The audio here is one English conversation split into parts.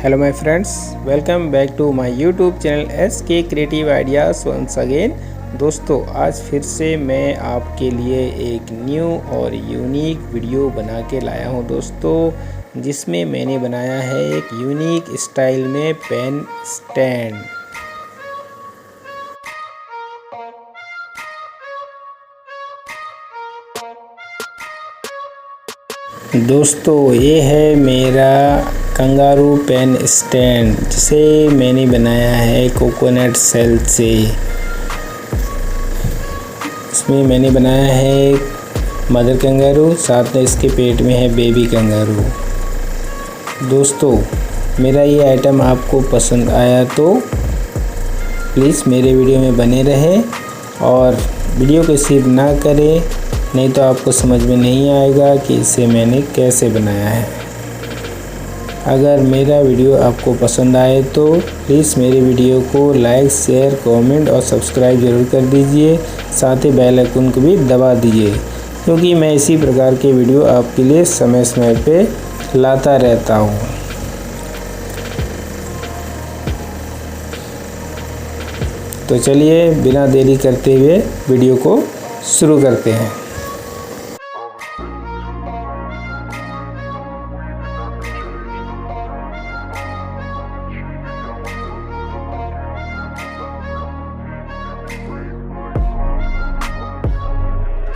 Hello my friends, welcome back to my YouTube channel SK creative ideas once again. दोस्तों, आज फिर से मैं आपके लिए एक न्यू और यूनिक वीडियो बना के लाया हूं दोस्तों, जिसमें मैंने बनाया है एक यूनिक स्टाइल में पेन स्टैंड। दोस्तों, ये है मेरा कंगारू पेन स्टैंड, जिसे मैंने बनाया है कोकोनट शेल से। इसमें मैंने बनाया है मदर कंगारू, साथ में इसके पेट में है बेबी कंगारू। दोस्तों, मेरा ये आइटम आपको पसंद आया तो प्लीज़ मेरे वीडियो में बने रहें और वीडियो को स्किप ना करें, नहीं तो आपको समझ में नहीं आएगा कि इसे मैंने कैसे बनाया है। अगर मेरा वीडियो आपको पसंद आए तो प्लीज़ मेरे वीडियो को लाइक, शेयर, कमेंट और सब्सक्राइब ज़रूर कर दीजिए। साथ ही बेल आइकन को भी दबा दीजिए, क्योंकि मैं इसी प्रकार के वीडियो आपके लिए समय समय पे लाता रहता हूँ। तो चलिए बिना देरी करते हुए वीडियो को शुरू करते हैं।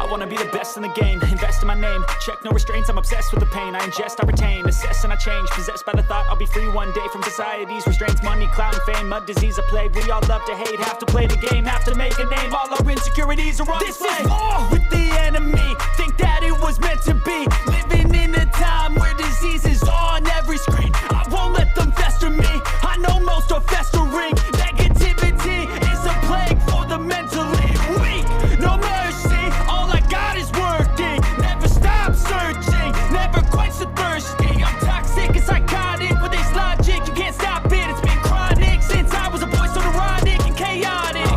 I wanna be the best in the game, invest in my name, check no restraints, I'm obsessed with the pain, I ingest, I retain, assess and I change, possessed by the thought I'll be free one day from society's restraints, money, clout and fame, a disease, a plague, we all love to hate, have to play the game, have to make a name, all our insecurities are on display. This is war with the enemy, think that it was meant to be, living in a time where disease is on every screen, I won't let them fester me, I know most are festering, negativity is a plague for the mentally weak, no mercy, all I got is working, never stop searching, never quench the thirsty, I'm toxic and psychotic with this logic, you can't stop it, it's been chronic since I was a boy, so neurotic and chaotic.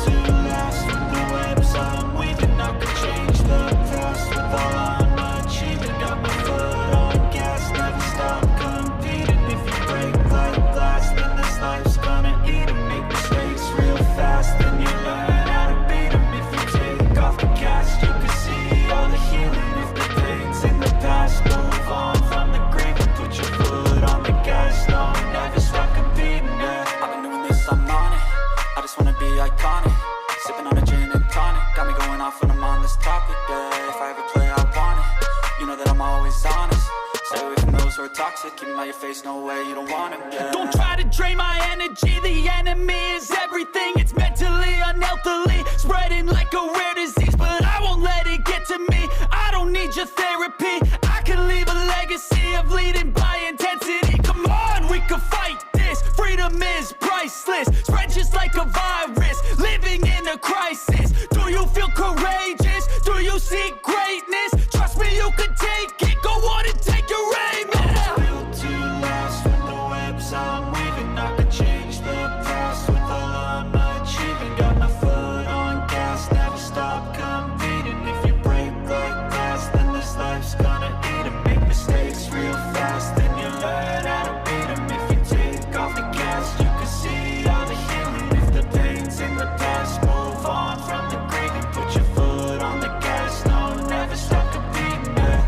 To last with the webs I'm weaving, I could change the past with all I'm achieving, got my foot on gas, never stop competing, if you break like glass then this life's gonna eat 'em, make mistakes real fast then you learn how to beat 'em, if you take off the cast you can see all the healing, if the pain's in the past move on from the grave and put your foot on the gas, no never stop competing, yeah. I've been doing this, I'm on it, I just wanna be iconic, sipping on a gin and tonic, got me going off when I'm on this topic, yeah. If I ever play I want it, you know that I'm always honest, stay away from those who are toxic, keep 'em out your face, no way, you don't want 'em, yeah. Don't try to drain my energy, the enemy is everything, it's mentally, unhealthily, spreading like a rare disease, but I won't let it get to me, I don't need your therapy, I can leave a legacy of leading by intensity, come on, we can fight this, freedom is priceless, spread just like a virus, living in a crisis, do you feel courageous, do you seek greatness, trust me you can take it, go on and take your aim, yeah. Built to last with the webs I'm weaving, I could change the past with all I'm achieving, got my foot on gas, never stop competing, if you break like glass then this life's gonna eat 'em, make mistakes real fast then you learn how to beat 'em, if you take off the cast you can see all the healing, if the pain's in the past move on from the grave and put your foot on the gas, no never stop competing, yeah.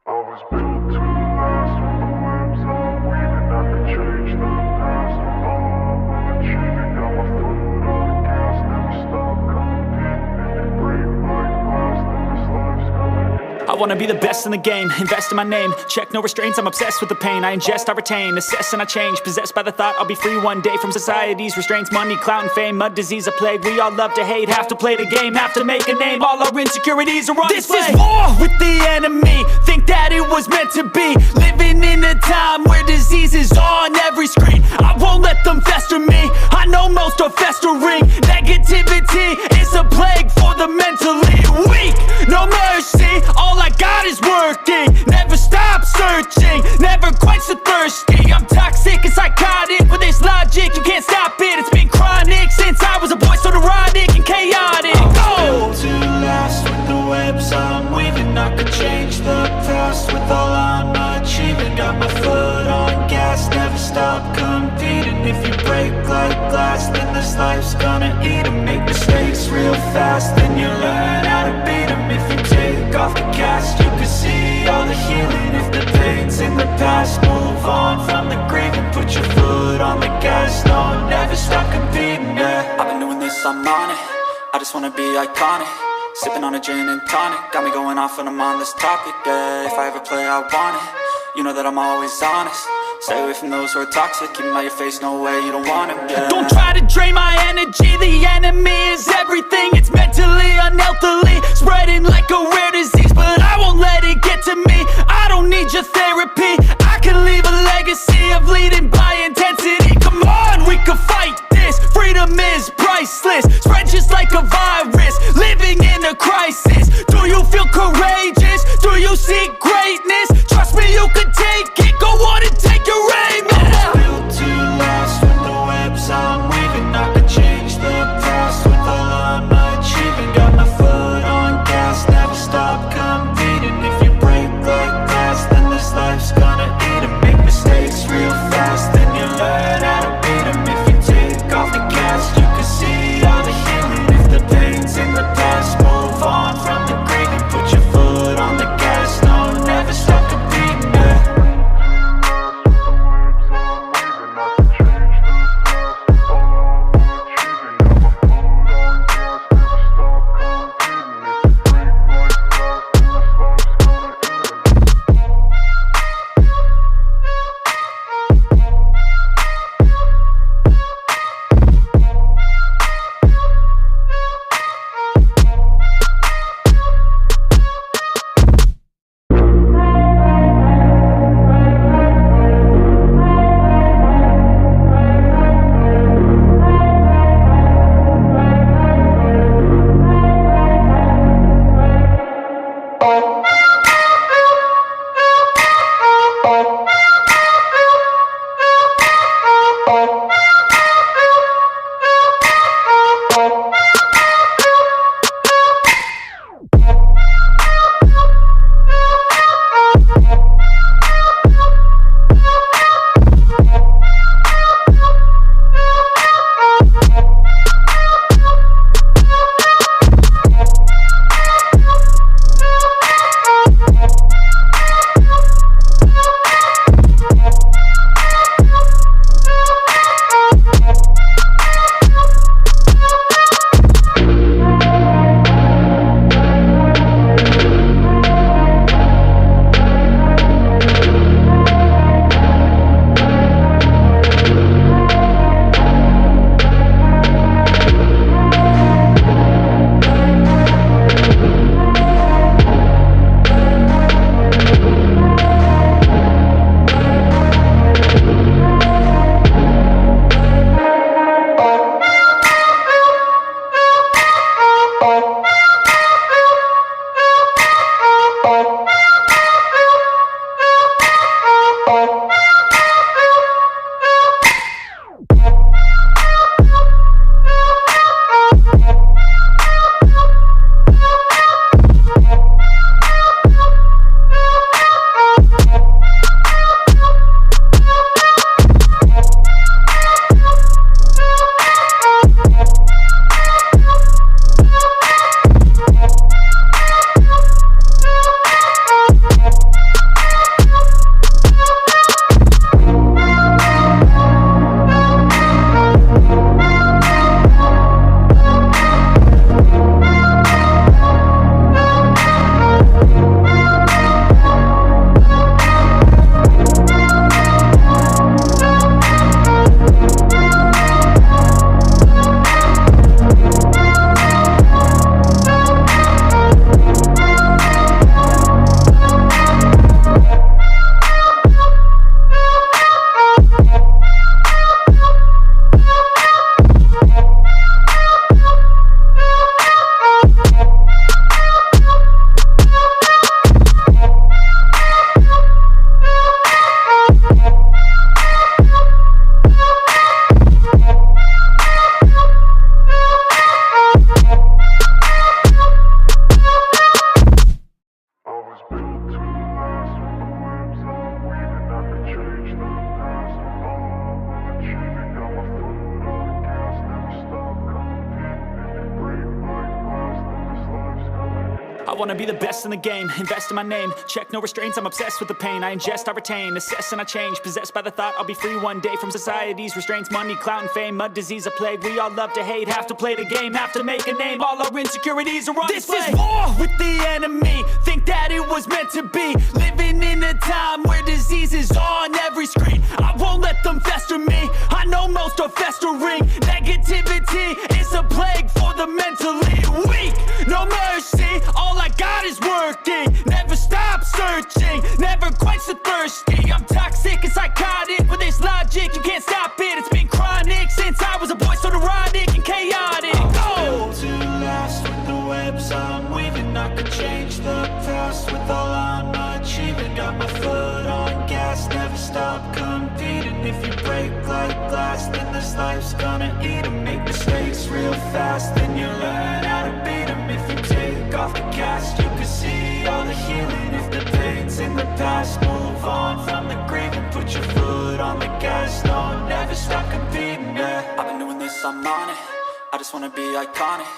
I was built to last with the webs I'm weaving, I could change the past with all I'm achieving, got my foot on gas, never stop competing, if you break like glass then this life's gonna eat 'em. I wanna be the best in the game, invest in my name, check no restraints, I'm obsessed with the pain, I ingest, I retain, assess and I change, possessed by the thought I'll be free one day from society's restraints, money, clout and fame, a disease, a plague, we all love to hate, have to play the game, have to make a name, all our insecurities are on display. This is war with the enemy, think that it was meant to be, living in a time where disease is on every screen, I won't let them fester me, I know festering. Negativity is a plague for the mentally weak. No mercy, all I got is working. Never stop searching, never quite so thirsty. I'm toxic and psychotic, with this logic you can't stop it. It's been chronic since I was a boy, so neurotic and chaotic. Built to last with the webs I'm weaving. I could change the past with all I'm achieving. Got my foot on gas, never stop competing. If you break like glass, then this life's gonna eat 'em. Make mistakes real fast, then you learn how to beat 'em. If you take off the cast, you can see all the healing. If the pain's in the past, move on from the grieving. Put your foot on the gas, no, never stop competing, yeah. I've been doing this, I'm on it. I just wanna be iconic. Sipping on a gin and tonic, got me going off when I'm on this topic, yeah. If I ever play, I want it. You know that I'm always honest. Stay away from those who are toxic. Keep 'em out your face, no way, you don't want it, yeah. Don't try to drain my energy. The enemy is everything. It's mentally, unhealthily, spreading like a rare disease. But I won't let it get to me. I don't need your therapy. I can leave a legacy of leading by intensity. Come on, we can fight this. Freedom is priceless. Spread just like a virus. Living in a crisis. Do you feel courageous? Do you seek greatness? Trust me, you can take it. Go on and take your aim. I was built to last with the webs I'm weaving. I could change the past with all I'm achieving. Got my foot on gas, never stop wanna be the best in the game, invest in my name, check no restraints, I'm obsessed with the pain. I ingest, I retain, assess and I change, possessed by the thought I'll be free one day from society's restraints. Money, clout and fame, mud, disease, a plague. We all love to hate, have to play the game, have to make a name. All our insecurities are on display. This is war with the enemy, think that it was meant to be. Living in a time where disease is on every screen. I won't let them fester me, I know most are festering. Negativity is a plague for the mentally weak. No mercy, all I got is working. Never stop searching, never quench the thirsty. I'm toxic and psychotic with this logic, you can't stop it. It's been chronic since I was a boy, so neurotic and chaotic. Built to last with the webs I'm weaving. I could change the past with all I'm achieving. Got my foot on gas, never stop competing. If you break like glass, then this life's gonna eat 'em. Make mistakes real fast, then you learn how to beat 'em. If you take off the cast, you can see all the healing. If the pain's in the past, move on from the grave and put your foot on the gas. No, never stop competing, yeah. I've been doing this, I'm on it. I just wanna be iconic.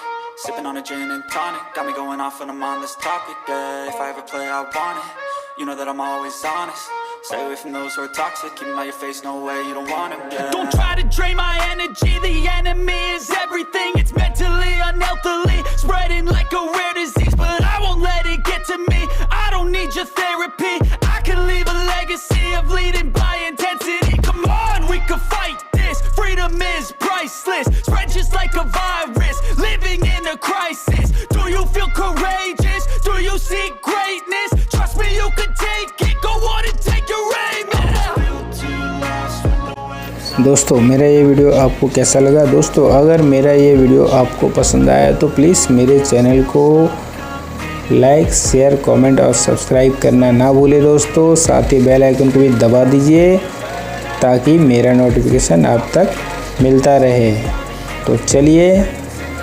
Sipping on a gin and tonic, got me going off when I'm on this topic, yeah. If I ever play, I want it. You know that I'm always honest. Stay away from those who are toxic. Keep them out your face, no way, you don't want them, yeah. Don't try to drain my energy. The enemy is everything. It's mentally, unhealthily spreading like a rare disease, but I won't let it get to me. I don't need your therapy. I can leave a legacy of leading by intensity. Come on, we can fight this. Freedom is priceless. Spread just like a virus. Living in a crisis. Do you feel courageous? Do you seek greatness? Trust me, you can take it. Go on and take your aim. दोस्तों मेरा ये video आपको कैसा लगा? दोस्तों अगर मेरा ये वीडियो आपको पसंद आया तो प्लीज़ मेरे चैनल को लाइक, शेयर, कमेंट और सब्सक्राइब करना ना भूलें दोस्तों। साथ ही बेल आइकन को भी दबा दीजिए ताकि मेरा नोटिफिकेशन आप तक मिलता रहे। तो चलिए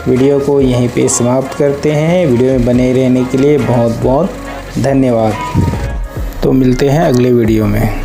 वीडियो को यहीं पे समाप्त करते हैं। वीडियो में बने रहने के लिए बहुत बहुत धन्यवाद। तो मिलते हैं अगले वीडियो में।